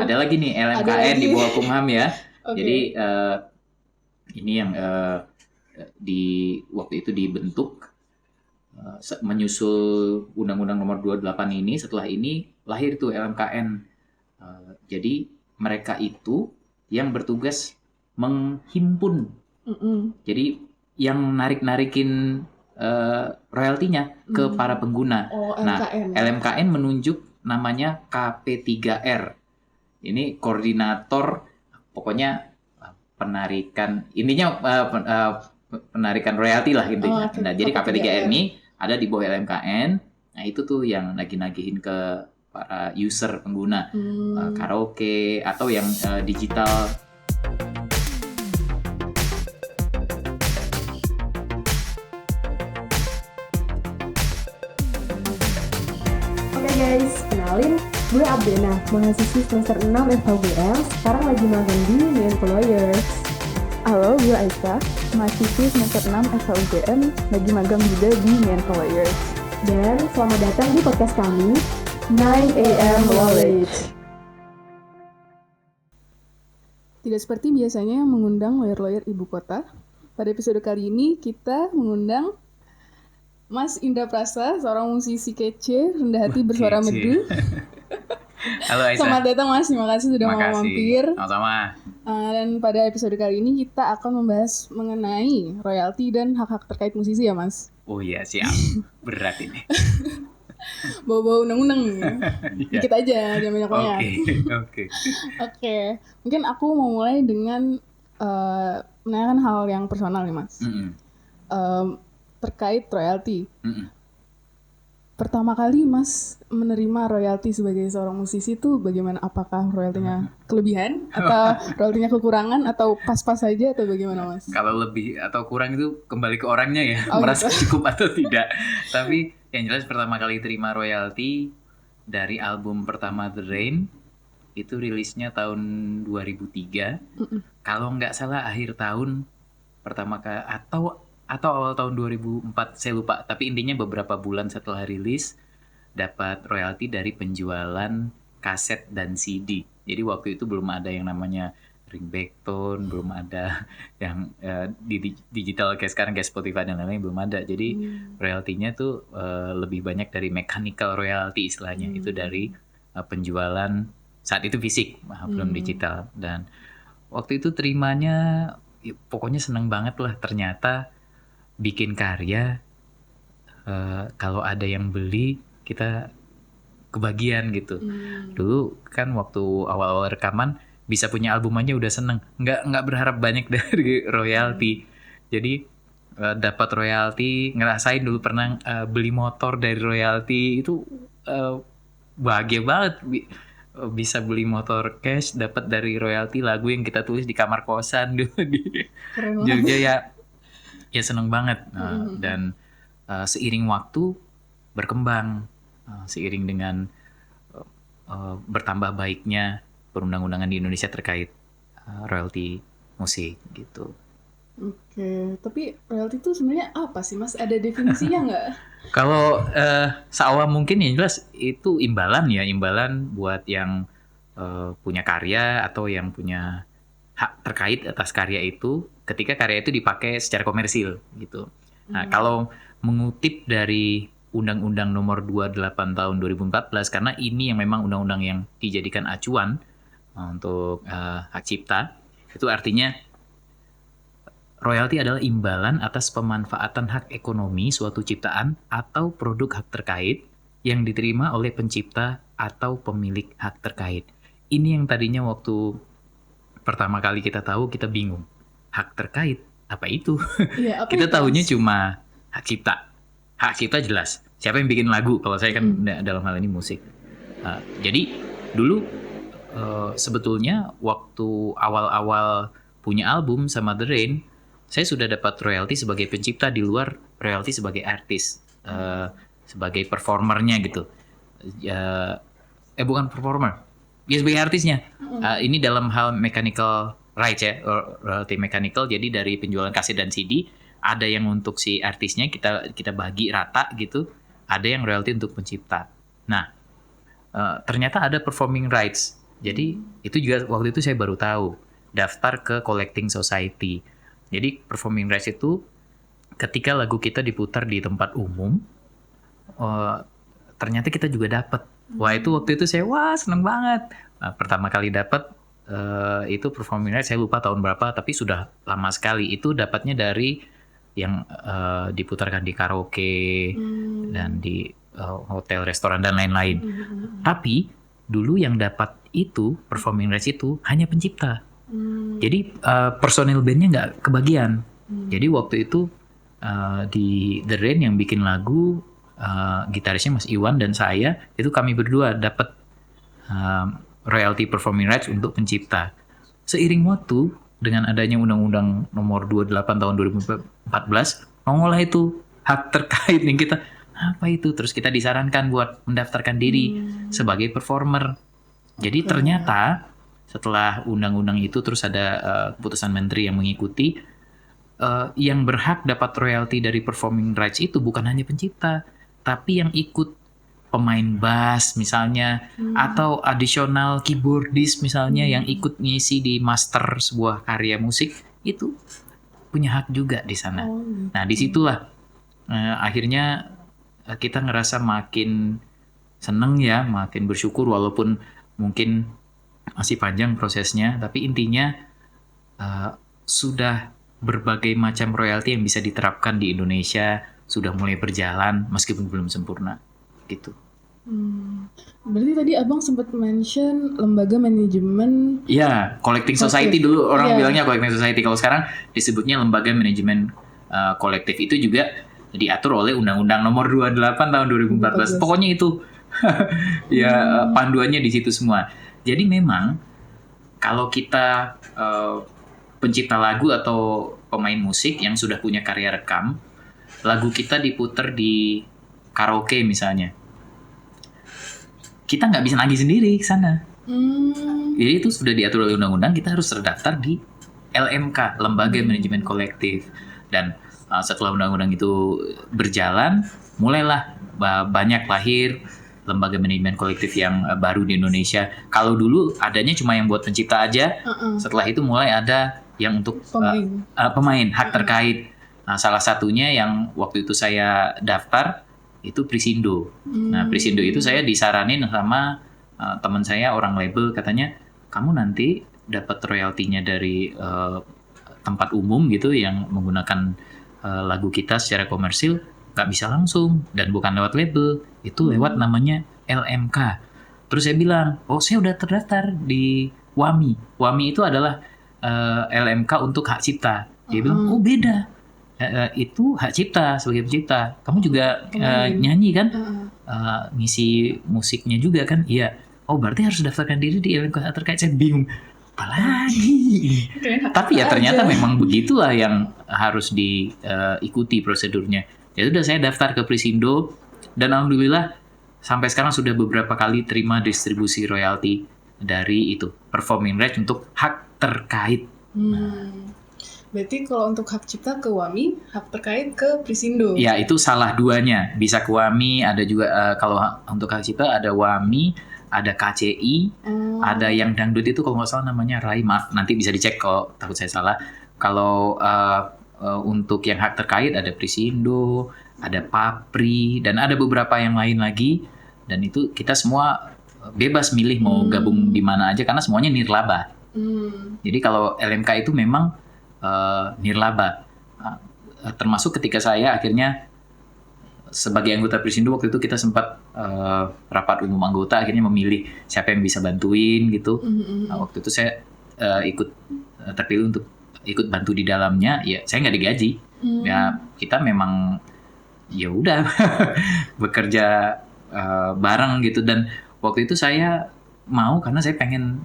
Ada lagi nih LMKN di bawah Kumham ya. Oke. Jadi ini yang di waktu itu dibentuk menyusul Undang-Undang Nomor 28 ini. Setelah ini lahir tuh LMKN. Jadi mereka itu yang bertugas menghimpun. Jadi yang narik-narikin royaltinya ke para pengguna. Nah, LMKN menunjuk namanya KP3R. Ini koordinator, pokoknya penarikan, intinya penarikan royalti lah intinya. Nah, jadi KP3R ini ada di bawah LMKN. Nah, itu tuh yang nagih-nagihin ke para user pengguna karaoke atau yang digital. Oke guys, kenalin, gue Abdena, mahasiswi semester 6 FHUGM, sekarang lagi magang di The Employers. Halo, gue Aisyah, mahasiswi semester 6 FHUGM, lagi magang juga di The Employers. Dan selamat datang di podcast kami, 9 AM Knowledge. Tidak seperti biasanya mengundang lawyer-lawyer ibu kota. Pada episode kali ini kita mengundang Mas Indra Prasa, seorang musisi kece, rendah hati, bersuara merdu. Halo Aisyah. Selamat datang Mas, terima kasih sudah mau mampir. Sama-sama. Dan pada episode kali ini kita akan membahas mengenai royalti dan hak-hak terkait musisi ya Mas. Oh iya, siap. Berat ini. Bawa-bawa undang-undang nih. Dikit aja, jangan banyak-banyak. Oke. Mungkin aku mau mulai dengan menanyakan hal yang personal nih Mas. Terkait royalti. Pertama kali Mas menerima royalti sebagai seorang musisi itu bagaimana? Apakah royaltinya kelebihan atau royaltinya kekurangan atau pas-pas saja atau bagaimana Mas? Kalau lebih atau kurang itu kembali ke orangnya ya, merasa cukup atau tidak. Tapi yang jelas pertama kali terima royalti dari album pertama The Rain itu rilisnya tahun 2003. Kalau nggak salah akhir tahun pertama kali atau awal tahun 2004, saya lupa. Tapi intinya beberapa bulan setelah rilis dapat royalti dari penjualan kaset dan CD. Jadi waktu itu belum ada yang namanya ringback-tone, belum ada yang di digital kayak sekarang kayak Spotify dan lain-lain, belum ada. Jadi royaltinya tuh lebih banyak dari mechanical royalty istilahnya. Itu dari penjualan saat itu fisik, belum digital. Dan waktu itu terimanya pokoknya seneng banget lah. Ternyata bikin karya kalau ada yang beli kita kebagian gitu. Dulu kan waktu awal-awal rekaman bisa punya album aja udah seneng, nggak berharap banyak dari royalti. Jadi dapat royalti, ngerasain dulu pernah beli motor dari royalti itu bahagia banget. Bisa beli motor cash, dapat dari royalti lagu yang kita tulis di kamar kosan dulu di Jogja ya seneng banget. Dan seiring waktu berkembang, seiring dengan bertambah baiknya perundang-undangan di Indonesia terkait royalti musik gitu. Oke, tapi royalti itu sebenarnya apa sih Mas? Ada definisinya nggak? Kalau seawam mungkin yang jelas itu imbalan buat yang punya karya atau yang punya hak terkait atas karya itu ketika karya itu dipakai secara komersil gitu. Nah, kalau mengutip dari Undang-Undang Nomor 28 tahun 2014, karena ini yang memang undang-undang yang dijadikan acuan untuk hak cipta, itu artinya royalti adalah imbalan atas pemanfaatan hak ekonomi suatu ciptaan atau produk hak terkait yang diterima oleh pencipta atau pemilik hak terkait. Ini yang tadinya waktu pertama kali kita tahu, kita bingung. Hak terkait, apa itu? Ya, kita tahunya cuma hak cipta. Hak cipta jelas. Siapa yang bikin lagu? Kalau saya kan dalam hal ini musik. Jadi dulu sebetulnya waktu awal-awal punya album sama The Rain, saya sudah dapat royalti sebagai pencipta di luar royalti sebagai artis, sebagai performernya gitu. Bukan performer, ya sebagai artisnya. Ini dalam hal mechanical rights ya, royalti mechanical. Jadi dari penjualan kaset dan CD, ada yang untuk si artisnya kita bagi rata gitu, ada yang royalti untuk pencipta. Nah, ternyata ada performing rights. Jadi itu juga waktu itu saya baru tahu, daftar ke collecting society. Jadi performing rights itu ketika lagu kita diputar di tempat umum, ternyata kita juga dapat. Wah, itu waktu itu saya seneng banget. Nah, pertama kali dapat itu performing rights, saya lupa tahun berapa, tapi sudah lama sekali. Itu dapatnya dari yang diputarkan di karaoke dan di hotel, restoran dan lain-lain. Tapi dulu yang dapat itu performing rights itu hanya pencipta. Jadi personil bandnya nggak kebagian. Jadi waktu itu di The Rain yang bikin lagu, gitarisnya Mas Iwan dan saya, itu kami berdua dapat royalty performing rights untuk pencipta. Seiring waktu dengan adanya Undang-Undang Nomor 28 tahun 2014, nongol itu hak terkait yang kita, apa itu? Terus kita disarankan buat mendaftarkan diri sebagai performer. Jadi ternyata setelah undang-undang itu terus ada keputusan menteri yang mengikuti, yang berhak dapat royalti dari performing rights itu bukan hanya pencipta, tapi yang ikut pemain bass misalnya, atau additional keyboardist misalnya yang ikut ngisi di master sebuah karya musik, itu punya hak juga di sana. Nah, disitulah akhirnya kita ngerasa makin seneng ya, makin bersyukur walaupun mungkin masih panjang prosesnya, tapi intinya sudah berbagai macam royalti yang bisa diterapkan di Indonesia sudah mulai berjalan meskipun belum sempurna gitu. Berarti tadi abang sempat mention lembaga manajemen. Iya, collecting society dulu orang bilangnya collecting society. Kalau sekarang disebutnya lembaga manajemen kolektif. Itu juga diatur oleh Undang-Undang Nomor 28 tahun 2014. Pokoknya itu ya panduannya di situ semua. Jadi memang kalau kita pencipta lagu atau pemain musik yang sudah punya karya rekam, lagu kita diputer di karaoke misalnya, kita nggak bisa nagih sendiri ke sana. Jadi itu sudah diatur oleh undang-undang, kita harus terdaftar di LMK, Lembaga Manajemen Kolektif. Dan setelah undang-undang itu berjalan, mulailah banyak lahir lembaga manajemen kolektif yang baru di Indonesia. Kalau dulu adanya cuma yang buat pencipta aja, setelah itu mulai ada yang untuk pemain hak terkait. Nah, salah satunya yang waktu itu saya daftar itu Prisindo. Nah, Prisindo itu saya disaranin sama teman saya orang label, katanya kamu nanti dapat royaltinya dari tempat umum gitu yang menggunakan lagu kita secara komersil, nggak bisa langsung dan bukan lewat label, itu lewat namanya LMK. Terus saya bilang, oh saya udah terdaftar di WAMI. WAMI itu adalah LMK untuk hak cipta. Dia bilang, oh beda. Itu hak cipta sebagai pencipta. Kamu juga nyanyi kan, ngisi musiknya juga kan? Iya. Oh berarti harus daftarkan diri di LMK terkait. Saya bingung. Apalagi. Tapi ya ternyata memang begitulah yang harus diikuti prosedurnya. Ya udah saya daftar ke Prisindo dan alhamdulillah sampai sekarang sudah beberapa kali terima distribusi royalti dari itu performing rights untuk hak terkait. Berarti kalau untuk hak cipta ke WAMI, hak terkait ke Prisindo. Ya itu salah duanya, bisa ke WAMI, ada juga kalau untuk hak cipta ada WAMI, ada KCI, ada yang dangdut itu kalau nggak salah namanya Rai, maaf nanti bisa dicek kalau takut saya salah. Kalau untuk yang hak terkait ada Prisindo, ada Papri, dan ada beberapa yang lain lagi. Dan itu kita semua bebas milih mau gabung di mana aja karena semuanya nirlaba. Jadi kalau LMK itu memang nirlaba. Termasuk ketika saya akhirnya sebagai anggota Prisindo waktu itu kita sempat rapat umum anggota, akhirnya memilih siapa yang bisa bantuin gitu. Waktu itu saya terpilih untuk ikut bantu di dalamnya. Ya saya nggak digaji. Ya kita memang ya udah bekerja bareng gitu. Dan waktu itu saya mau karena saya pengen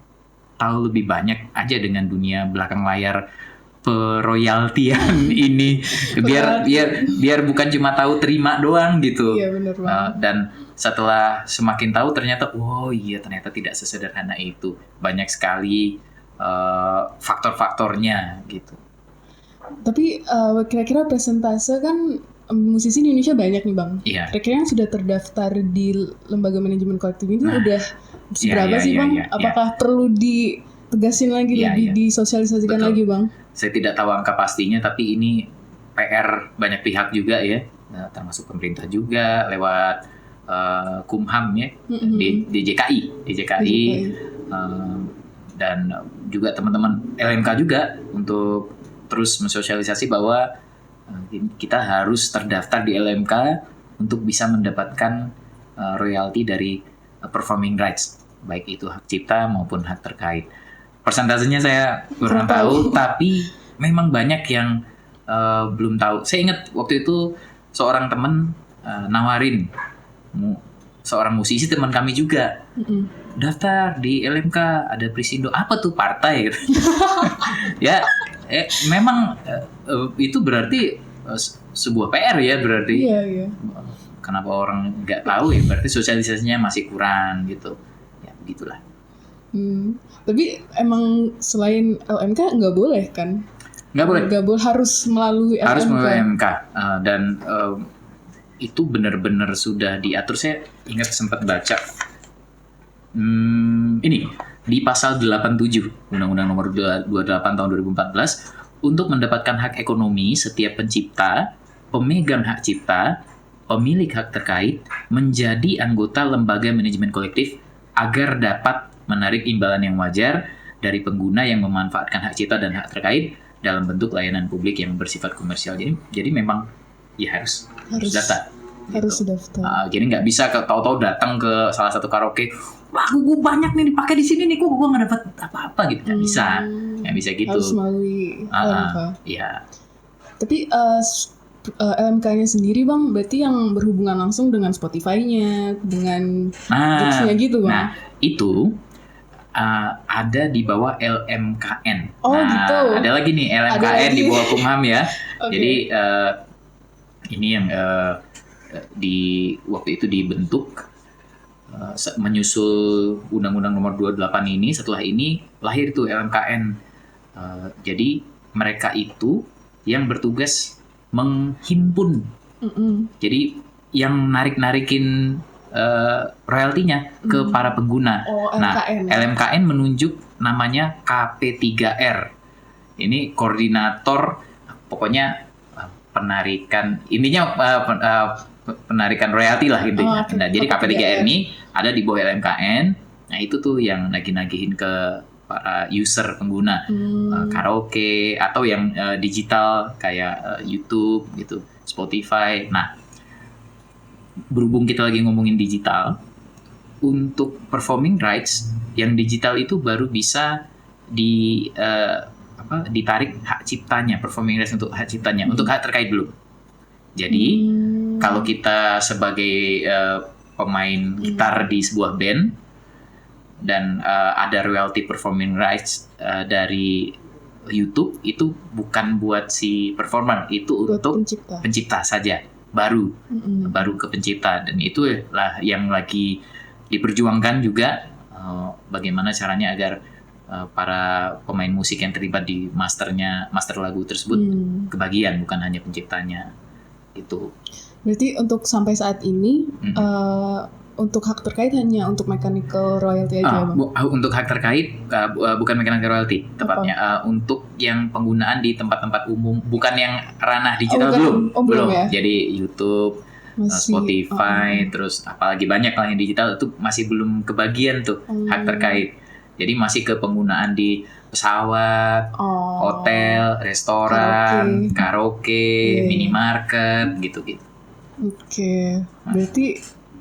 tahu lebih banyak aja dengan dunia belakang layar peroyaltian ini, biar bukan cuma tahu terima doang gitu. Iya, bener banget. Dan setelah semakin tahu ternyata ternyata tidak sesederhana itu, banyak sekali faktor-faktornya gitu. Tapi kira-kira persentase kan musisi di Indonesia banyak nih Bang. Iya. Kira-kira yang sudah terdaftar di lembaga manajemen kolektif itu udah seberapa sih Bang? Apakah perlu ditegasin lagi, lebih disosialisasikan lagi Bang? Saya tidak tahu angka pastinya, tapi ini PR banyak pihak juga ya, termasuk pemerintah juga lewat Kumham ya, DJKI, dan juga teman-teman LMK juga untuk terus mensosialisasi bahwa kita harus terdaftar di LMK untuk bisa mendapatkan royalti dari performing rights, baik itu hak cipta maupun hak terkait. Persentasenya saya kurang tahu, tapi memang banyak yang belum tahu. Saya ingat waktu itu seorang teman nawarin, seorang musisi teman kami juga, daftar di LMK, ada Prisindo, apa tuh partai gitu. Ya, memang itu berarti sebuah PR ya berarti. Iya. Kenapa orang nggak tahu ya, berarti sosialisasinya masih kurang gitu. Ya begitulah. Tapi emang selain LMK nggak boleh kan? Nggak boleh, harus melalui LMK. Harus melalui LMK. Dan itu benar-benar sudah diatur. Saya ingat sempat baca ini di pasal 87 Undang-Undang Nomor 28 Tahun 2014, untuk mendapatkan hak ekonomi setiap pencipta, pemegang hak cipta, pemilik hak terkait menjadi anggota lembaga manajemen kolektif agar dapat menarik imbalan yang wajar dari pengguna yang memanfaatkan hak cipta dan hak terkait dalam bentuk layanan publik yang bersifat komersial. Jadi memang ya harus daftar. Harus gitu. daftar. Jadi nggak bisa tahu-tahu datang ke salah satu karaoke, lagu gue banyak nih dipakai di sini nih, kok gue nggak dapat apa-apa gitu. Nggak bisa gitu. Harus melalui LMK. Iya. Tapi LMK-nya sendiri Bang, berarti yang berhubungan langsung dengan Spotify-nya, dengan Joox-nya gitu Bang? Nah, itu ada di bawah LMKN. Oh gitu. Ada lagi nih LMKN di bawah Kumham ya. Okay. Jadi ini yang waktu itu dibentuk menyusul Undang-Undang Nomor 28 ini. Setelah ini lahir tuh LMKN. Jadi mereka itu yang bertugas menghimpun. Jadi yang narikin royaltinya ke para pengguna. LMKN. Nah, LMKN menunjuk namanya KP3R. Ini koordinator, pokoknya penarikan, intinya penarikan royalti lah intinya. Nah, jadi KP3R ini ada di bawah LMKN. Nah, itu tuh yang nagih-nagihin ke para user pengguna karaoke atau yang digital kayak YouTube gitu, Spotify. Nah, berhubung kita lagi ngomongin digital, untuk performing rights yang digital itu baru bisa ditarik hak ciptanya, performing rights untuk hak ciptanya, untuk hak terkait belum. Jadi kalau kita sebagai pemain gitar di sebuah band dan ada royalty performing rights dari YouTube, itu bukan buat si performer, itu buat untuk pencipta saja. Baru ke pencipta, dan itu lah yang lagi diperjuangkan juga, bagaimana caranya agar para pemain musik yang terlibat di master lagu tersebut kebagian, bukan hanya penciptanya itu. Berarti untuk sampai saat ini untuk hak terkait hanya untuk mechanical royalty aja Bang? Untuk hak terkait bukan mechanical royalty tepatnya, untuk yang penggunaan di tempat-tempat umum, bukan yang ranah digital. Belum ya? Jadi YouTube, Spotify, terus apalagi banyak lah yang digital, itu masih belum kebagian tuh hak terkait. Jadi masih ke penggunaan di pesawat, hotel, restoran, karaoke, minimarket gitu-gitu. Oke. Berarti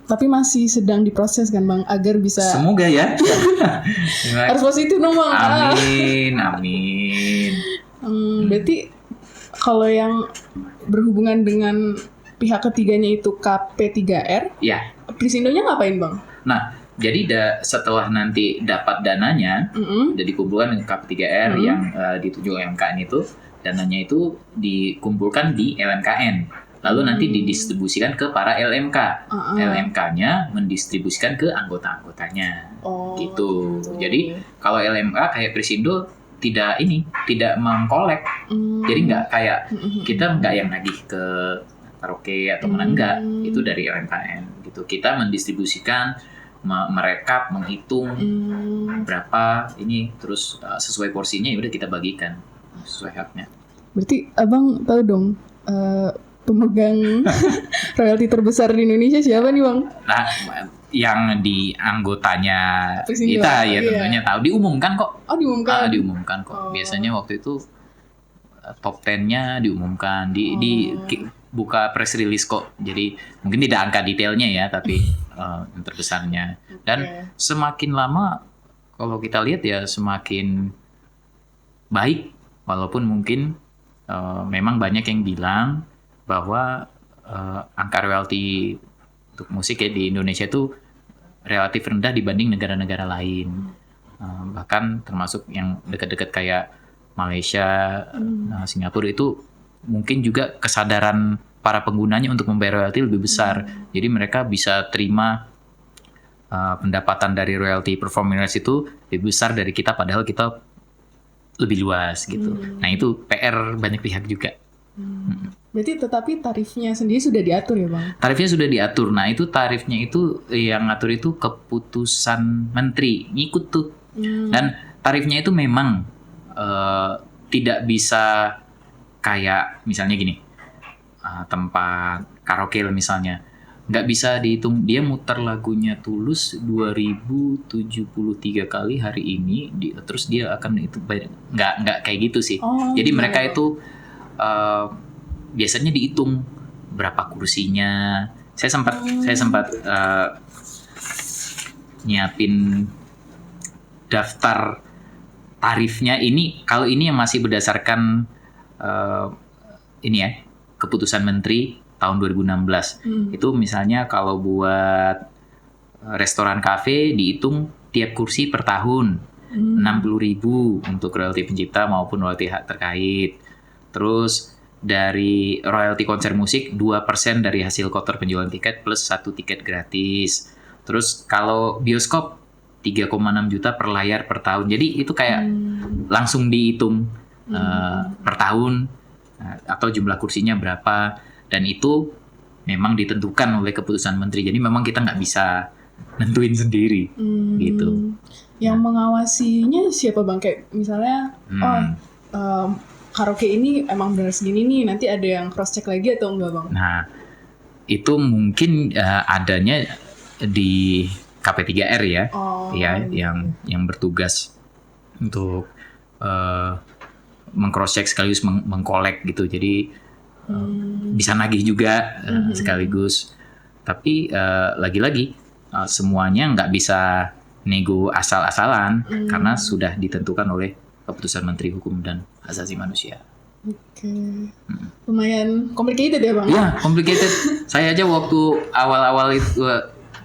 tapi masih sedang diproses kan Bang, agar bisa. Semoga ya. Harus positif dong Bang. Amin. Berarti kalau yang berhubungan dengan pihak ketiganya itu KP3R, ya. Prisindonya ngapain Bang? Nah, jadi setelah nanti dapat dananya, udah dikumpulkan dengan KP3R yang ditunjuk LMKN itu, dananya itu dikumpulkan di LMKN. Lalu nanti didistribusikan ke para LMK. LMK-nya mendistribusikan ke anggota-anggotanya. Gitu. Jadi kalau LMK kayak Prisindo tidak mengkolek. Jadi nggak kayak kita nggak yang nagih ke karaoke atau mana, enggak. Itu dari LMKN gitu. Kita mendistribusikan merekap, menghitung berapa ini, terus sesuai porsinya ya udah kita bagikan sesuai haknya. Berarti abang tahu dong pemegang royalti terbesar di Indonesia siapa nih bang? Nah, yang di anggotanya Presidio, kita ya iya. tentunya tahu, diumumkan kok. Oh diumumkan. Diumumkan kok. Biasanya waktu itu top 10-nya diumumkan buka press release kok. Jadi mungkin tidak angka detailnya ya, tapi yang terbesarnya. Dan semakin lama kalau kita lihat ya semakin baik, walaupun mungkin memang banyak yang bilang bahwa angka royalti untuk musik ya di Indonesia itu relatif rendah dibanding negara-negara lain. Bahkan termasuk yang dekat-dekat kayak Malaysia, Singapura itu mungkin juga kesadaran para penggunanya untuk membayar royalti lebih besar. Jadi mereka bisa terima pendapatan dari royalti performing rights itu lebih besar dari kita, padahal kita lebih luas gitu. Nah itu PR banyak pihak juga. Berarti tetapi tarifnya sendiri sudah diatur ya bang? Tarifnya sudah diatur. Nah itu tarifnya itu yang ngatur itu keputusan menteri, ngikut tuh. Dan tarifnya itu memang tidak bisa kayak misalnya gini, tempat karaoke misalnya, nggak bisa dihitung dia muter lagunya Tulus 2073 kali hari ini, terus dia akan itu bayar. Nggak kayak gitu sih. Jadi mereka itu biasanya dihitung berapa kursinya. Saya sempat nyiapin daftar tarifnya ini. Kalau ini yang masih berdasarkan ini ya, keputusan menteri tahun 2016. Itu misalnya kalau buat restoran kafe dihitung tiap kursi per tahun 60.000 untuk royalti pencipta maupun royalti hak terkait. Terus dari royalti konser musik 2% dari hasil kotor penjualan tiket plus 1 tiket gratis. Terus kalau bioskop 3,6 juta per layar per tahun. Jadi itu kayak langsung dihitung per tahun atau jumlah kursinya berapa, dan itu memang ditentukan oleh keputusan menteri. Jadi memang kita nggak bisa nentuin sendiri gitu. Yang mengawasinya siapa bang? Kayak misalnya karaoke ini emang benar segini nih, nanti ada yang cross check lagi atau enggak bang? Nah itu mungkin adanya di KP3R ya, yang bertugas untuk meng-cross check sekaligus mengkolek gitu. Jadi bisa nagih juga sekaligus. Tapi lagi-lagi semuanya nggak bisa nego asal-asalan karena sudah ditentukan oleh keputusan Menteri Hukum dan Hak Asasi Manusia. Oke. Lumayan complicated ya bang? Iya, complicated. Saya aja waktu awal-awal itu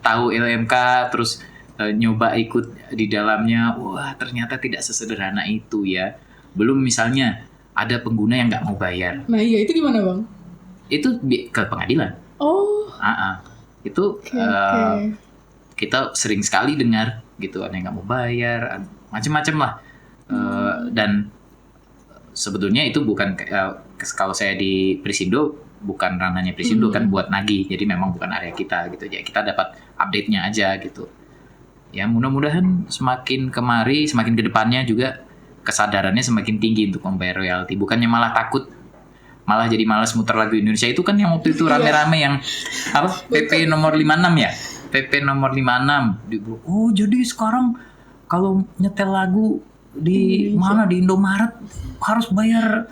tahu LMK terus nyoba ikut di dalamnya, wah ternyata tidak sesederhana itu ya. Belum misalnya ada pengguna yang nggak mau bayar. Nah iya, itu gimana bang? Itu ke pengadilan. Oh. Itu kita sering sekali dengar gitu, ada yang nggak mau bayar, macam-macam lah. Dan sebetulnya itu bukan kalau saya di Prisindo bukan ranahnya Prisindo kan buat nagih, jadi memang bukan area kita gitu ya. Kita dapat update-nya aja gitu. Ya mudah-mudahan semakin kemari, semakin kedepannya juga kesadarannya semakin tinggi untuk membayar royalti. Bukannya malah takut, malah jadi malas muter lagu Indonesia. Itu kan yang waktu itu rame-rame yang apa PP nomor 56 ya, PP nomor 56. Oh jadi sekarang kalau nyetel lagu di mana di Indomaret harus bayar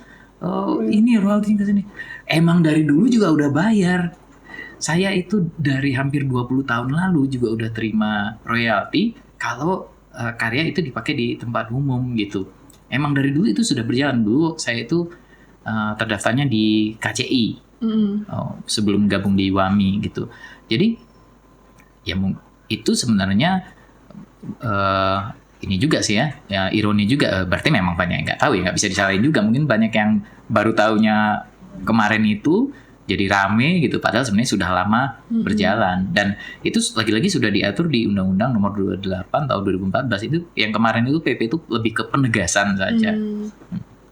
ini royalti ke sini. Emang dari dulu juga udah bayar. Saya itu dari hampir 20 tahun lalu juga udah terima royalti kalau karya itu dipakai di tempat umum gitu. Emang dari dulu itu sudah berjalan. Dulu saya itu terdaftarnya di KCI sebelum gabung di WAMI gitu. Jadi ya itu sebenarnya ini juga sih ya ironi juga, berarti memang banyak yang nggak tahu ya, nggak bisa disalahin juga. Mungkin banyak yang baru taunya kemarin itu jadi rame gitu, padahal sebenarnya sudah lama berjalan. Dan itu lagi-lagi sudah diatur di Undang-Undang Nomor 28 tahun 2014 itu. Yang kemarin itu PP itu lebih ke penegasan saja.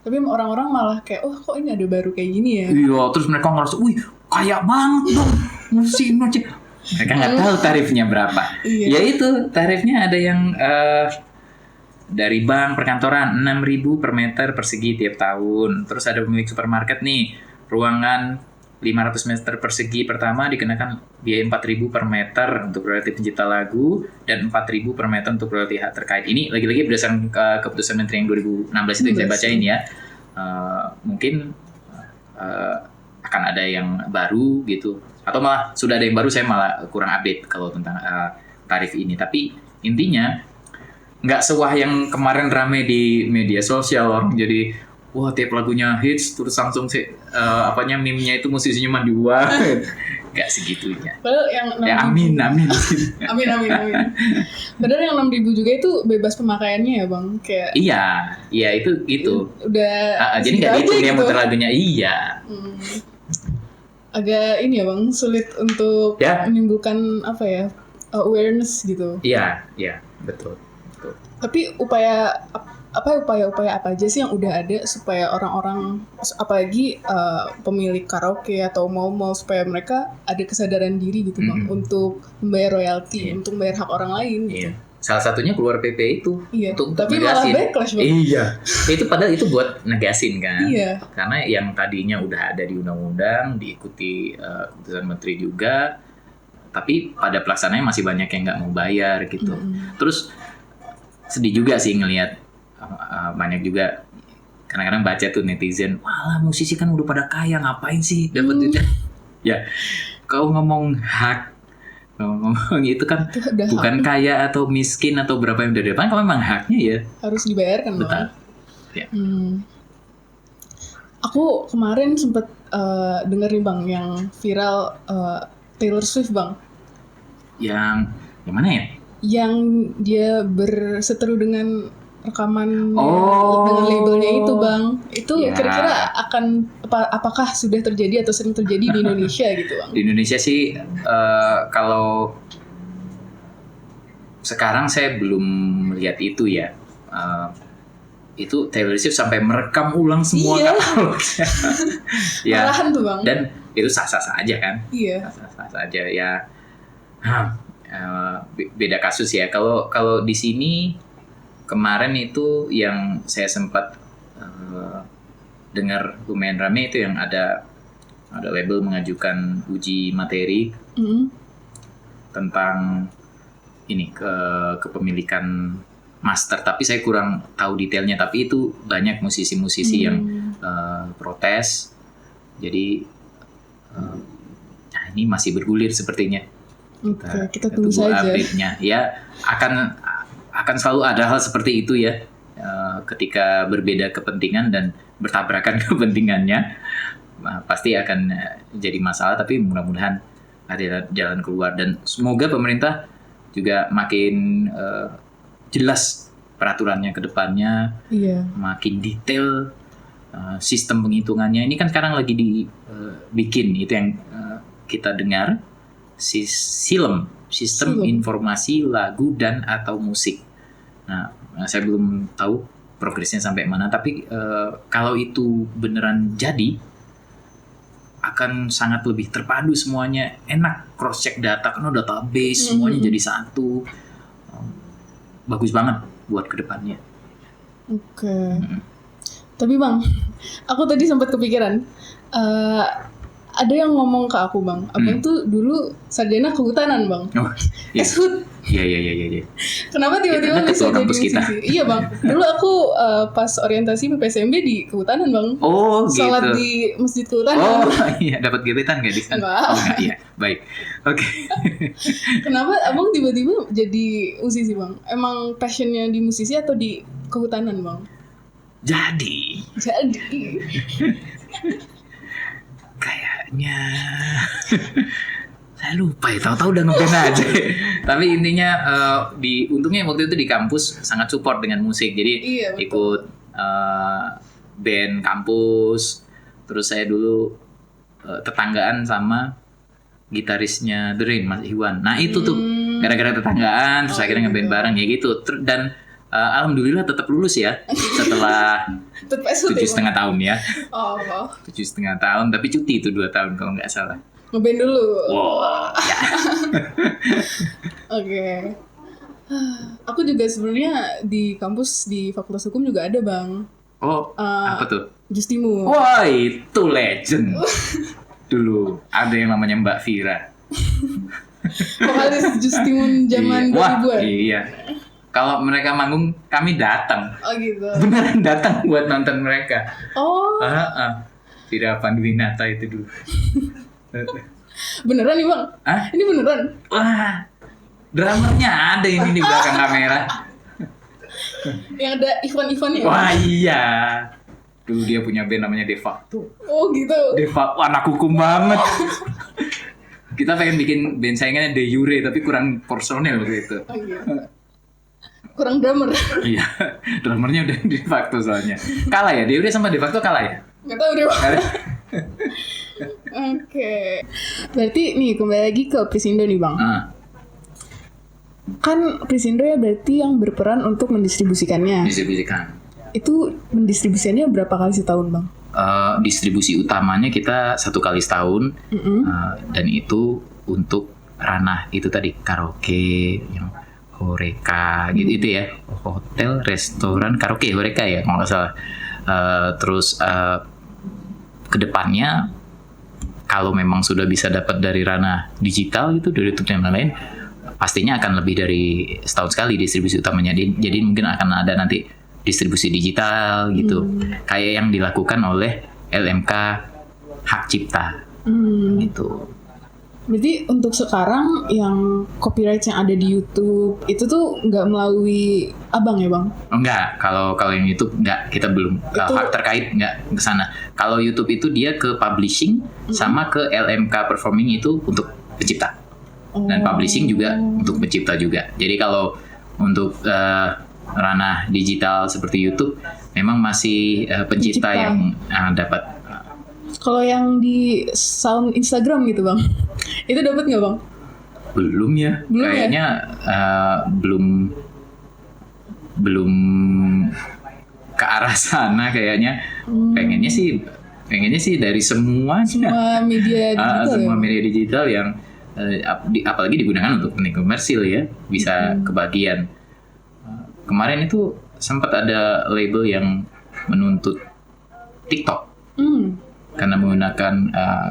Tapi orang-orang malah kayak, oh kok ini ada baru kayak gini ya? Iya, terus mereka ngerasa, wih kayak banget dong musik. Mereka nggak tahu tarifnya berapa. Iya. Ya itu tarifnya ada yang dari bank perkantoran 6.000 per meter persegi tiap tahun. Terus ada pemilik supermarket nih, ruangan 500 meter persegi pertama dikenakan biaya 4.000 per meter untuk royalti pencipta lagu dan 4.000 per meter untuk royalti hak terkait. Ini lagi-lagi berdasarkan keputusan Menteri yang 2016 itu yang saya bacain ya. Mungkin akan ada yang baru gitu, atau malah sudah ada yang baru, saya malah kurang update kalau tentang tarif ini. Tapi intinya nggak sewah yang kemarin rame di media sosial, orang jadi wah tiap lagunya hits terus langsung meme-nya itu musisinya mandi uang. Nggak segitunya. Padahal yang 6.000. Ya amin. Amin. Padahal yang 6.000 juga itu bebas pemakaiannya ya bang, kayak. Iya itu. Udah. Jadi nggak dihitung dia muter lagunya. Iya. Agak ini ya bang, sulit untuk menimbulkan awareness gitu. Iya betul. Tapi upaya apa aja sih yang udah ada supaya orang-orang, apalagi pemilik karaoke atau mall-mall, supaya mereka ada kesadaran diri gitu bang, untuk membayar royalti, untuk membayar hak orang lain gitu. Salah satunya keluar PP itu untuk tapi negasin. malah backlash bang. Iya. Itu padahal itu buat negasin kan. Iya. Karena yang tadinya udah ada di undang-undang, diikuti keputusan menteri juga, tapi pada pelaksanaannya masih banyak yang nggak mau bayar gitu. Terus sedih juga sih ngelihat banyak juga kadang-kadang baca tuh netizen, walah musisi kan udah pada kaya, ngapain sih dapat duit? Ya, kau ngomong hak, ngomong itu kan itu bukan hak. Kaya atau miskin atau berapa yang udah dapat, kalau memang haknya ya harus dibayarkan. Betul. Ya. Aku kemarin sempet denger nih bang yang viral Taylor Swift bang. Yang mana ya? Yang dia berseteru dengan rekaman dengan labelnya itu bang. Itu kira-kira apakah sudah terjadi atau sering terjadi di Indonesia gitu bang? Di Indonesia sih kalau sekarang saya belum melihat itu ya. Itu Taylor Swift sampai merekam ulang semua katalognya. Ya. Malahan tuh bang. Dan itu sah-sah aja kan? Iya. Sah-sah aja ya. Beda kasus ya. Kalau di sini kemarin itu yang saya sempat dengar lumayan rame itu yang ada label mengajukan uji materi tentang ini kepemilikan master, tapi saya kurang tahu detailnya. Tapi itu banyak musisi-musisi yang protes. Jadi ini masih bergulir sepertinya. Kita tunggu saja. Update-nya. Ya akan selalu ada hal seperti itu ya, ketika berbeda kepentingan dan bertabrakan kepentingannya, pasti akan jadi masalah. Tapi mudah-mudahan ada jalan keluar, dan semoga pemerintah juga makin jelas peraturannya ke depannya, makin detail sistem penghitungannya. Ini kan sekarang lagi dibikin itu yang kita dengar, sistem informasi lagu dan atau musik. Nah, saya belum tahu progresnya sampai mana, tapi kalau itu beneran jadi, akan sangat lebih terpadu semuanya, enak cross check data, kan database semuanya jadi satu, bagus banget buat kedepannya. Tapi bang, aku tadi sempat kepikiran. Ada yang ngomong ke aku bang, abang tuh dulu sarjana kehutanan bang. Iya. Iya. Kenapa tiba-tiba bisa jadi musisi? Iya bang, dulu aku pas orientasi PPSMB di kehutanan bang. Oh gitu. Salat di masjid kehutanan. Oh iya, dapat gebetan nggak di sana? Enggak. Oh enggak, iya. Baik. Oke. Kenapa abang tiba-tiba jadi musisi bang? Emang passionnya di musisi atau di kehutanan bang? Jadi. Kayaknya saya lupa ya, tahu-tahu udah ngeband aja. Tapi intinya untungnya waktu itu di kampus sangat support dengan musik, jadi ikut band kampus. Terus saya dulu tetanggaan sama gitarisnya The Rain, Mas Iwan. Nah itu tuh gara-gara tetanggaan, terus akhirnya ngeband bareng ya gitu. Dan alhamdulillah tetap lulus ya setelah 7,5 tahun ya. 7,5 tahun, tapi cuti itu 2 tahun kalau nggak salah. Ngeband dulu. Wow, ya. Oke. Aku juga sebenarnya di kampus di Fakultas Hukum juga ada Bang. Oh, apa tuh? Justimu. Wah, itu legend. Dulu ada yang namanya Mbak Vira. Vokalis Justimun zaman 2000-an. Iya. Kalau mereka manggung, kami datang. Oh gitu. Beneran datang buat nonton mereka. Oh, Vira Panduwinata itu dulu. beneran nih Bang? Hah? Ini beneran? Wah, drummernya ada ini di belakang kamera. Yang ada Ivan-Ivannya? Wah iya. Dulu dia punya band namanya De Facto. Oh gitu. De Facto anak hukum banget. Kita pengen bikin band saingannya De Jure tapi kurang personel gitu. Oh, gitu. Kurang drummer. Iya, drummernya udah De Facto soalnya. Kalah ya, De Jure sama De Facto kalah ya? Nggak tahu deh Bang. Oke. Berarti nih kembali lagi ke Prisindo nih Bang. Kan Prisindo ya berarti yang berperan untuk mendistribusikannya. Distribusikan. Itu mendistribusikannya berapa kali setahun Bang? Distribusi utamanya kita 1 kali setahun. Dan itu untuk ranah itu tadi karaoke, yang Horeca gitu itu ya, hotel, restoran, karaoke, Horeca ya kalau nggak salah. Terus kedepannya kalau memang sudah bisa dapat dari ranah digital gitu, dari YouTube dan lain-lain, pastinya akan lebih dari setahun sekali distribusi utamanya. Jadi mungkin akan ada nanti distribusi digital gitu, kayak yang dilakukan oleh LMK Hak Cipta gitu. Berarti untuk sekarang yang copyright yang ada di YouTube itu tuh nggak melalui abang ya Bang? Enggak, kalau yang YouTube enggak, kita belum hak terkait enggak ke sana. Kalau YouTube itu dia ke publishing sama ke LMK Performing itu untuk pencipta. Dan publishing juga untuk pencipta juga. Jadi kalau untuk ranah digital seperti YouTube memang masih pencipta yang dapat. Kalau yang di sound Instagram gitu Bang, itu dapat nggak Bang? Belum ya, kayaknya belum ke arah sana kayaknya. Pengennya sih dari semua media digital. Semua media digital yang apalagi digunakan untuk kepentingan komersil ya, bisa kebagian. Kemarin itu sempat ada label yang menuntut TikTok karena menggunakan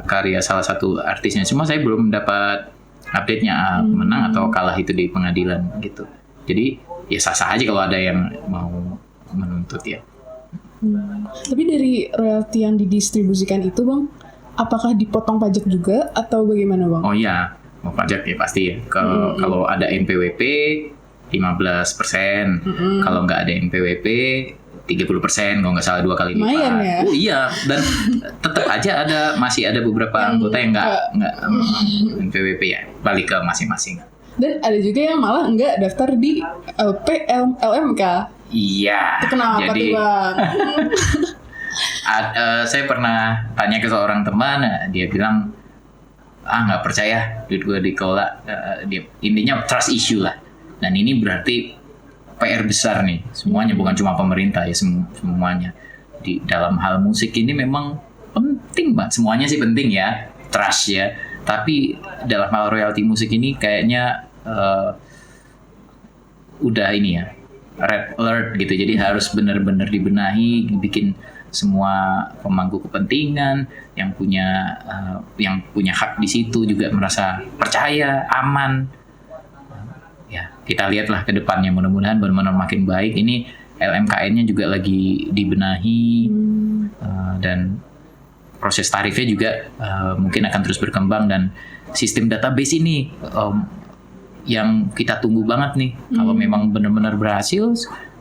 karya salah satu artisnya. Cuma saya belum dapat update-nya menang atau kalah itu di pengadilan gitu. Jadi ya sah-sah aja kalau ada yang mau menuntut ya. Tapi dari royalti yang didistribusikan itu Bang, apakah dipotong pajak juga atau bagaimana Bang? Oh iya, mau pajak ya pasti ya. Kalau ada NPWP 15%, kalau nggak ada NPWP 30%, kalau nggak salah 2 kali lipat. Lumayan ya? Oh iya, dan tetap aja masih ada beberapa anggota yang nggak NPWP ya, balik ke masing-masing. Dan ada juga yang malah nggak daftar di LMK. Iya. Itu kenapa jadi, tuh Bang? saya pernah tanya ke seorang teman, dia bilang nggak percaya duit gue dikelola. Intinya trust issue lah. Dan ini berarti PR besar nih, semuanya bukan cuma pemerintah ya, semuanya di dalam hal musik ini memang penting banget. Semuanya sih penting ya, trust ya. Tapi dalam hal royalti musik ini kayaknya udah ini ya, red alert gitu. Jadi harus benar-benar dibenahi, dibikin semua pemangku kepentingan yang punya hak di situ juga merasa percaya, aman. Ya, kita lihatlah ke depannya, mudah-mudahan benar-benar makin baik. Ini LMKN-nya juga lagi dibenahi dan proses tarifnya juga mungkin akan terus berkembang, dan sistem database ini yang kita tunggu banget nih. Kalau memang benar-benar berhasil,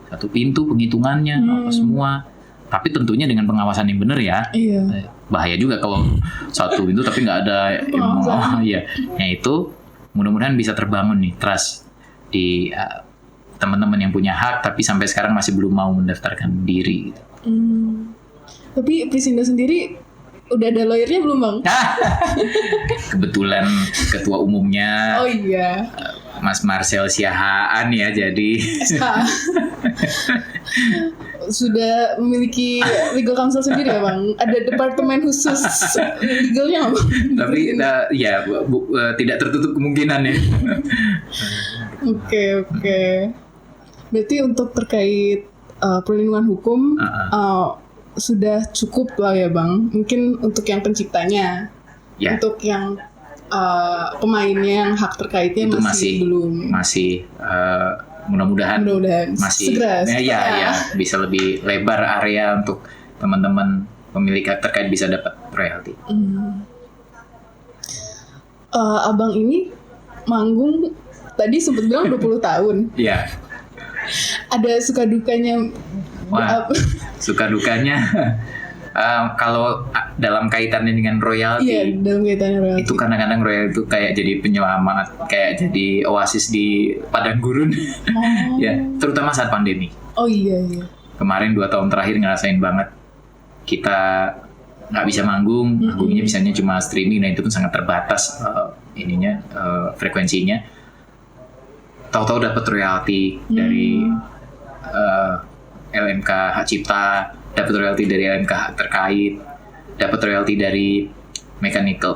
satu pintu penghitungannya apa semua, tapi tentunya dengan pengawasan yang benar ya. Iya. Bahaya juga kalau satu pintu tapi nggak ada ya itu mudah-mudahan bisa terbangun nih trust di teman-teman yang punya hak tapi sampai sekarang masih belum mau mendaftarkan diri. Tapi Prisindo sendiri udah ada lawyernya belum Bang? Kebetulan ketua umumnya Oh iya, Mas Marcel Siahaan ya, jadi sudah memiliki legal counsel sendiri ya bang? Ada departemen khusus legalnya nggak, bang? Tapi ya tidak tertutup kemungkinan ya. Oke. Berarti untuk terkait perlindungan hukum sudah cukup lah ya bang. Mungkin untuk yang penciptanya, untuk yang pemainnya yang hak terkaitnya itu masih belum. Masih mudah-mudahan masih segera. Ya bisa lebih lebar area untuk teman-teman pemilik hak terkait bisa dapat royalti. Abang ini manggung tadi sempat bilang 20 tahun. Iya. Ada suka dukanya? Suka dukanya kalau dalam kaitannya dengan royalti. Iya, dalam kaitannya royalti. Itu kadang-kadang royalti itu kayak jadi penyelamat, kayak jadi oasis di padang gurun. Ya, terutama saat pandemi. Oh iya. Kemarin 2 tahun terakhir ngerasain banget kita nggak bisa manggungnya bisanya cuma streaming, dan itu pun sangat terbatas frekuensinya. Tahu-tahu dapat royalti dari LMK Hak Cipta, dapat royalti dari LMK Hak Terkait, dapat royalti dari mechanical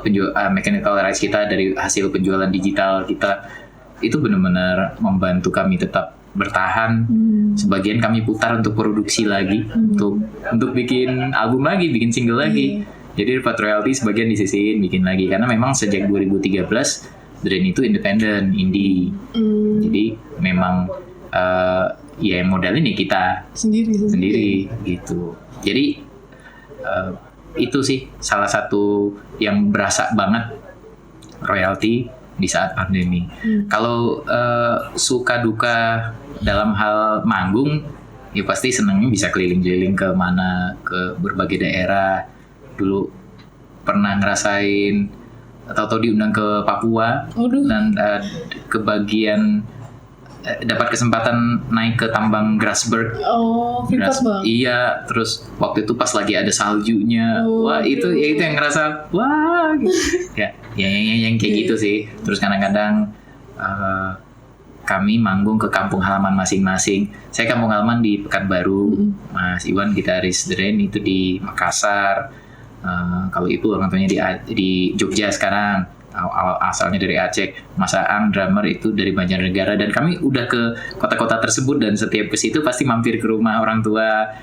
rights kita dari hasil penjualan digital kita. Itu benar-benar membantu kami tetap bertahan. Sebagian kami putar untuk produksi lagi, untuk bikin album lagi, bikin single lagi. Jadi dapat royalti, sebagian disisihin bikin lagi, karena memang sejak 2013 Drain itu independen, indie. Jadi memang ya modalnya nih kita sendiri gitu. Jadi itu sih salah satu yang berasa banget royalti di saat pandemi. Kalau suka duka dalam hal manggung, ya pasti senangnya bisa keliling-keliling ke mana, ke berbagai daerah. Dulu pernah ngerasain atau diundang ke Papua. Dan ke bagian dapat kesempatan naik ke tambang Grasberg. Iya, terus waktu itu pas lagi ada saljunya. Itu yang ngerasa yang kayak gitu sih. Terus kadang-kadang kami manggung ke kampung halaman masing-masing. Saya kampung halaman di Pekanbaru, Mas Iwan gitaris Drain itu di Makassar. Kalau itu orang tuanya di Jogja sekarang, asalnya dari Aceh. Mas Aang drummer itu dari Banjarnegara, dan kami udah ke kota-kota tersebut, dan setiap ke situ pasti mampir ke rumah orang tua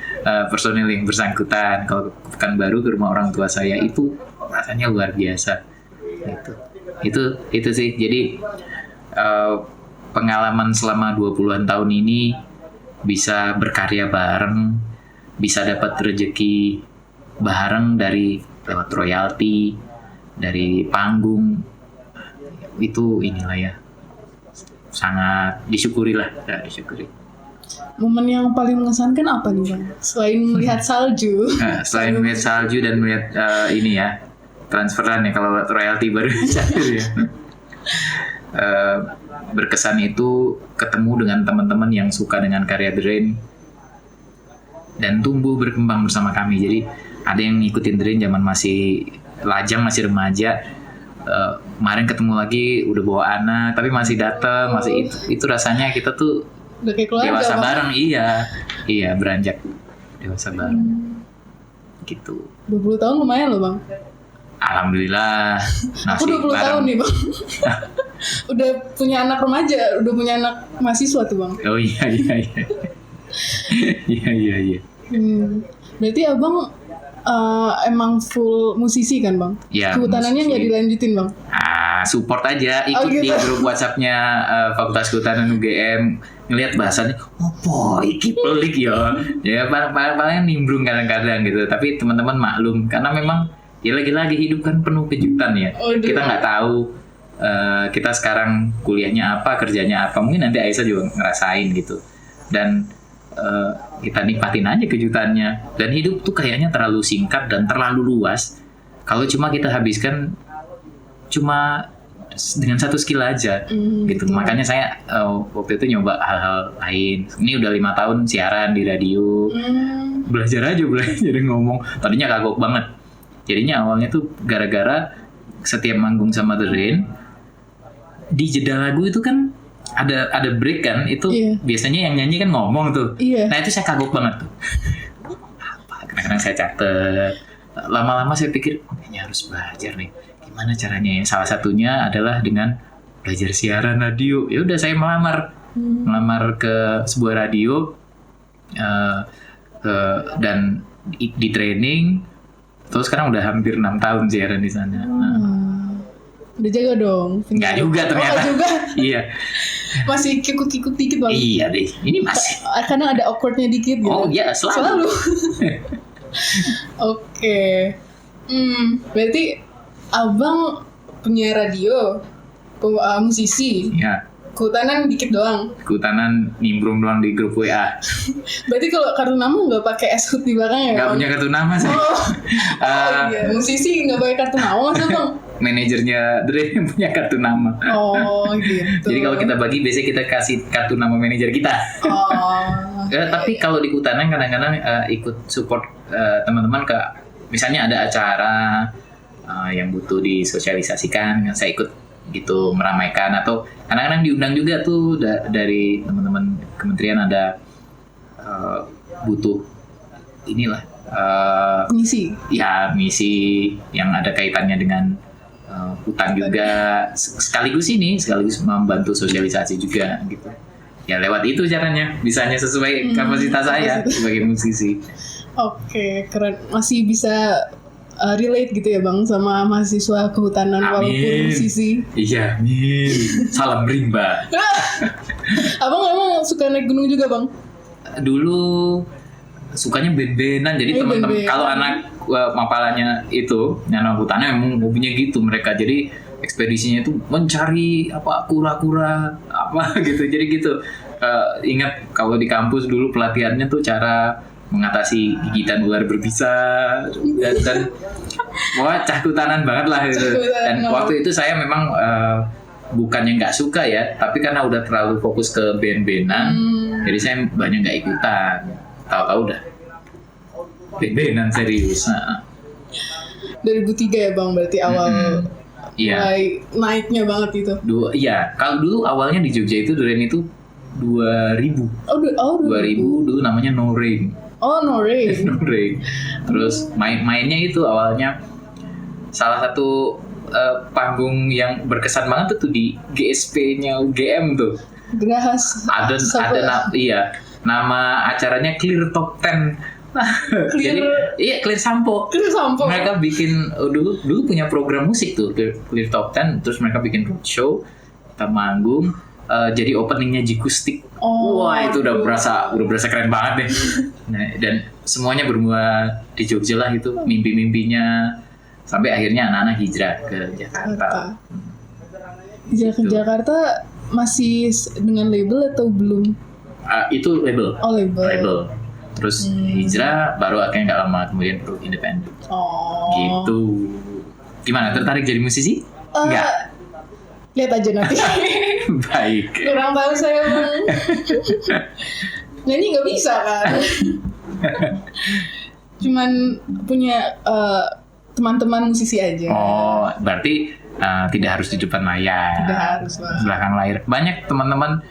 personil yang bersangkutan. Kalau ke Pekanbaru ke rumah orang tua saya, itu rasanya luar biasa. Itu sih. Jadi pengalaman selama 20-an tahun ini bisa berkarya bareng, bisa dapat rezeki bareng dari lewat royalti, dari panggung, itu inilah ya, sangat disyukuri. Momen yang paling mengesankan apa nih bang? Selain melihat salju. Selain melihat salju dan melihat transferan ya, kalau royalti baru cair ya. Berkesan itu ketemu dengan teman-teman yang suka dengan karya Drain dan tumbuh berkembang bersama kami. Jadi ada yang ngikutin Drain zaman masih lajang, masih remaja. Kemarin ketemu lagi udah bawa anak, tapi masih datang, masih itu rasanya kita tuh udah kayak keluarga, dewasa bareng. Iya, beranjak dewasa bareng. Gitu. 20 tahun lumayan loh bang. Alhamdulillah. Aku 20 tahun nih bang. Udah punya anak remaja, udah punya anak mahasiswa tuh bang. Oh iya. Iya. Berarti abang emang full musisi kan bang? Ya, kehutanannya nggak dilanjutin bang? Support aja, ikut di grup WhatsApp-nya Fakultas Kehutanan UGM, ngelihat bahasannya, iki pelik ya paling nimbrung kadang-kadang gitu. Tapi teman-teman maklum, karena memang ya lagi-lagi hidup kan penuh kejutan ya. Kita nggak tahu kita sekarang kuliahnya apa, kerjanya apa. Mungkin nanti Aisyah juga ngerasain gitu. Dan kita nikmatin aja kejutannya. Dan hidup tuh kayaknya terlalu singkat dan terlalu luas kalau cuma kita habiskan cuma dengan satu skill aja gitu. Makanya saya waktu itu nyoba hal-hal lain. Ini udah 5 tahun siaran di radio. Belajar ngomong. Tadinya kagok banget. Jadinya awalnya tuh gara-gara setiap manggung sama The Rain, di jeda lagu itu kan ada break kan, itu biasanya yang nyanyi kan ngomong tuh. Nah itu saya kagok banget tuh. Kadang-kadang saya catet. Lama-lama saya pikir kayaknya harus belajar nih. Gimana caranya ya? Salah satunya adalah dengan belajar siaran radio. Ya udah saya melamar ke sebuah radio dan di training. Terus sekarang udah hampir 6 tahun siaran di sana. Udah jago dong. Enggak juga ternyata. Enggak juga. Iya. Masih kikuk-kikuk dikit Bang. Iya deh. Ini masih. Karena ada awkwardnya dikit gitu. Oh iya, selalu. Oke. Berarti Abang punya radio, musisi. Iya. Kehutanan dikit doang. Kehutanan nimbrung doang di grup WA. Berarti kalau kartu nama nggak pakai eshut di belakang ya? Nggak punya kartu nama saya. Iya. Musisi nggak pakai kartu nama masa Bang? Manajernya Dre yang punya kartu nama. Oh gitu. Jadi kalau kita bagi biasanya kita kasih kartu nama manajer kita. Tapi kalau di Kehutanan kadang-kadang ikut support teman-teman ke, misalnya ada acara yang butuh disosialisasikan, saya ikut gitu meramaikan, atau kadang-kadang diundang juga tuh dari teman-teman kementerian ada butuh inilah misi yang ada kaitannya dengan hutan juga, sekaligus membantu sosialisasi juga gitu. Ya lewat itu caranya, bisanya sesuai kapasitas saya sebagai musisi. Oke, keren. Masih bisa relate gitu ya Bang sama mahasiswa kehutanan. Amin. Walaupun musisi. Iya, amin. Salam rimba. Abang emang suka naik gunung juga Bang? Dulu sukanya band-bandan, jadi teman-teman kalau anak mapalannya itu anak kehutanan emang hobinya gitu mereka, jadi ekspedisinya itu mencari kura-kura gitu, jadi gitu. Ingat kalau di kampus dulu pelatihannya tuh cara mengatasi gigitan ular berbisa dan wah cah kehutanan banget lah gitu. Dan waktu itu saya memang bukannya nggak suka ya, tapi karena udah terlalu fokus ke band-bandan, jadi saya banyak nggak ikutan. Tahu-tahu udah band-bandan serius. 2003 ya Bang, berarti awal mulai naiknya banget itu. Iya, kalau dulu awalnya di Jogja itu Duren itu 2000. Oh 2000 dulu namanya No Rain. Oh No Rain. No Rain. Terus mainnya itu awalnya salah satu panggung yang berkesan banget tuh di GSP-nya UGM tuh. Gerahas. Nama acaranya Clear Top 10. Jadi Clear Sampo. Mereka bikin dulu punya program musik tuh Clear Top 10, terus mereka bikin roadshow, kita manggung. Jadi openingnya Jikustik. Wah itu udah berasa keren banget deh. Nah, dan semuanya bermula di Jogja lah itu, mimpi-mimpinya sampai akhirnya anak-anak hijrah ke Jakarta. Hijrah ke Jakarta masih dengan label atau belum? Itu label. Oh label. Terus hijrah baru akhirnya nggak lama kemudian baru independen. Gitu. Gimana, tertarik jadi musisi? Enggak. Lihat aja nanti. Baik. Kurang tahu saya Bang. Nyanyi nggak bisa kan. Cuman punya teman-teman musisi aja. Oh, berarti tidak harus di depan layar. Tidak harus Bang. Belakang layar. Banyak teman-teman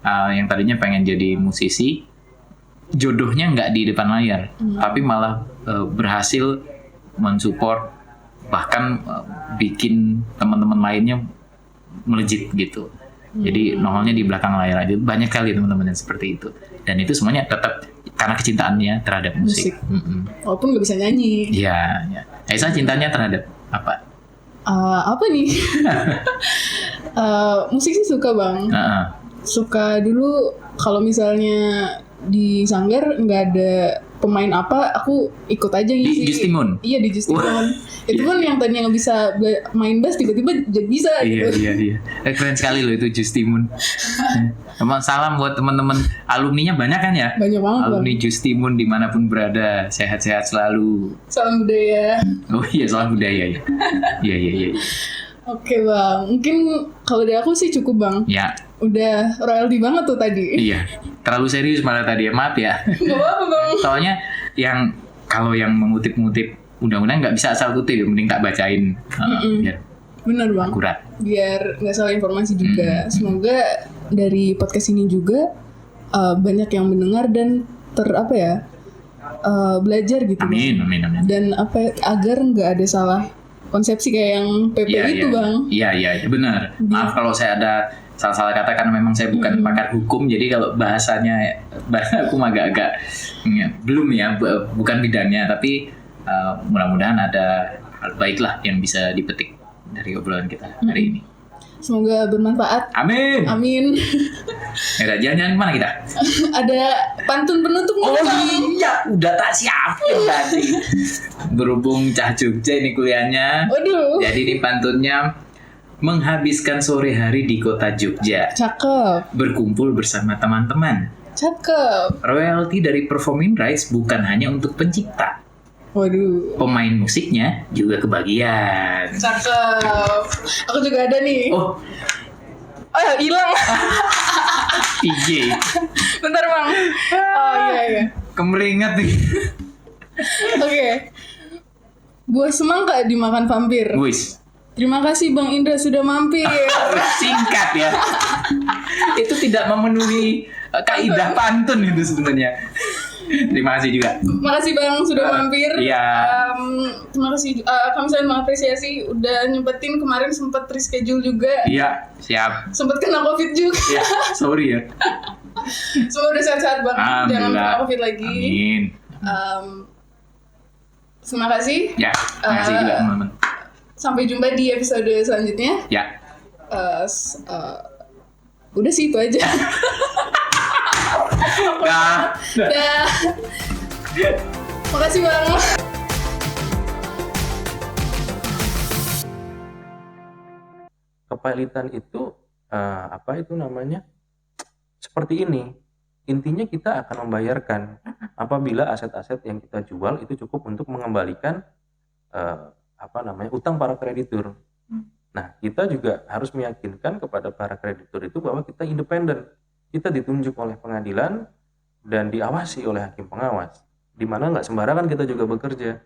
yang tadinya pengen jadi musisi, jodohnya nggak di depan layar, tapi malah berhasil mensupport, bahkan bikin teman-teman lainnya melejit gitu. Jadi nongolnya di belakang layar aja. Banyak kali teman-teman yang seperti itu. Dan itu semuanya tetap karena kecintaannya terhadap musik. Walaupun nggak bisa nyanyi. Iya. Aisyah cintanya terhadap apa? Apa nih? Musik sih suka Bang. Suka dulu kalau misalnya di Sanggar nggak ada pemain apa, aku ikut aja ngisi. Di Justimun? Iya di Justimun. Itu kan yang tadinya nggak bisa main bass tiba-tiba jadi bisa gitu. Iya. Keren sekali loh itu Justimun. Salam buat teman-teman alumninya banyak kan ya? Banyak banget. Alumni Justimun dimanapun berada, sehat-sehat selalu. Salam budaya. Oh iya, salam budaya ya. Iya. Oke Bang, mungkin kalau dari aku sih cukup Bang. Ya. Udah royalty banget tuh tadi. Iya, terlalu serius malah tadi ya, maaf ya. Gak apa-apa Bang. Soalnya kalau yang mengutip-ngutip undang-undang nggak bisa asal kutip, mending tak bacain. Benar bang. akurat. Biar nggak salah informasi juga. Semoga dari podcast ini juga banyak yang mendengar dan belajar gitu. Amin, amin, amin. Dan agar nggak ada salah konsepsi kayak yang PP itu bang. Iya, benar. Maaf kalau saya ada salah-salah kata karena memang saya bukan pakar hukum, jadi kalau bahasanya aku agak-agak belum ya, bukan bidangnya, tapi mudah-mudahan ada hal baiklah yang bisa dipetik dari obrolan kita hari ini. Semoga bermanfaat. Amin. Amin. Jangan kemana kita? Ada pantun penutup nih bang. Iya, udah tak siapin tadi. Berhubung Cah Jogja ini kuliahnya, Waduh. jadi ini pantunnya: menghabiskan sore hari di kota Jogja, Cakep. berkumpul bersama teman-teman. Cakep. Royalti dari performing rights bukan hanya untuk pencipta, Waduh. pemain musiknya juga kebagian. Cakep. Aku juga ada nih. Oh, Hilang. PJ, Bentar bang. Oh iya. kemeringat nih. Oke. Buah semangka dimakan vampir. Wis, Terima kasih Bang Indra sudah mampir. singkat ya. Itu tidak memenuhi kaidah pantun itu sebenarnya. Terima kasih juga. Makasih Bang sudah mampir. Iya. Terima kasih. Kami sangat mengapresiasi udah nyempetin, kemarin sempat reschedule juga. Iya, siap. Sempat kena COVID juga. Ya, sorry ya. Semoga udah sehat-sehat Bang. Jangan Alhamdulillah. kena COVID lagi. Amin. Terima kasih. Ya, terima kasih juga teman-teman. Sampai jumpa di episode selanjutnya. Ya. Udah sih itu aja. Dah. Dah. Makasih Bang. Kepailitan itu seperti ini. Intinya kita akan membayarkan apabila aset-aset yang kita jual itu cukup untuk mengembalikan utang para kreditur. Nah, kita juga harus meyakinkan kepada para kreditur itu bahwa kita independen. Kita ditunjuk oleh pengadilan dan diawasi oleh hakim pengawas. Di mana nggak sembarangan kita juga bekerja.